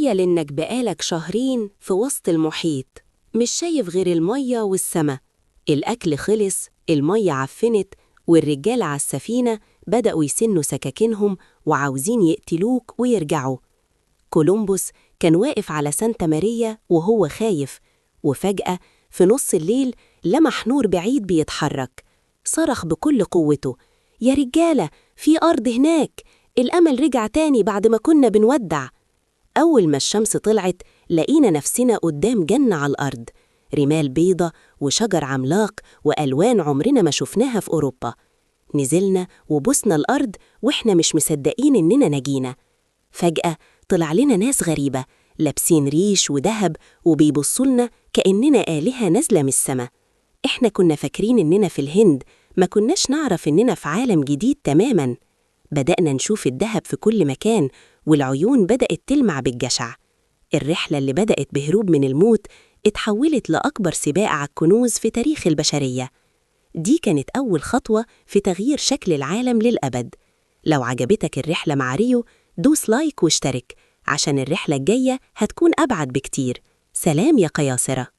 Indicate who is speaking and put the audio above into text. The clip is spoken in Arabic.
Speaker 1: تخيل إنك بقالك شهرين في وسط المحيط، مش شايف غير المية والسما. الأكل خلص، المية عفنت، والرجال على السفينة بدأوا يسنوا سكاكينهم وعاوزين يقتلوك ويرجعوا. كولومبوس كان واقف على سانتا ماريا وهو خايف، وفجأة في نص الليل لمح نور بعيد بيتحرك. صرخ بكل قوته: يا رجالة، في أرض هناك! الأمل رجع تاني بعد ما كنا بنودع. أول ما الشمس طلعت لقينا نفسنا قدام جنة على الأرض، رمال بيضة وشجر عملاق وألوان عمرنا ما شفناها في أوروبا. نزلنا وبوسنا الأرض وإحنا مش مصدقين إننا نجينا. فجأة طلع لنا ناس غريبة لابسين ريش وذهب وبيبصولنا كأننا آلهة نازلة من السما. إحنا كنا فاكرين إننا في الهند، ما كناش نعرف إننا في عالم جديد تماماً. بدأنا نشوف الذهب في كل مكان، والعيون بدأت تلمع بالجشع. الرحلة اللي بدأت بهروب من الموت اتحولت لأكبر سباق على الكنوز في تاريخ البشرية. دي كانت أول خطوة في تغيير شكل العالم للأبد. لو عجبتك الرحلة مع ريو، دوس لايك واشترك، عشان الرحلة الجاية هتكون أبعد بكتير. سلام يا قياصرة.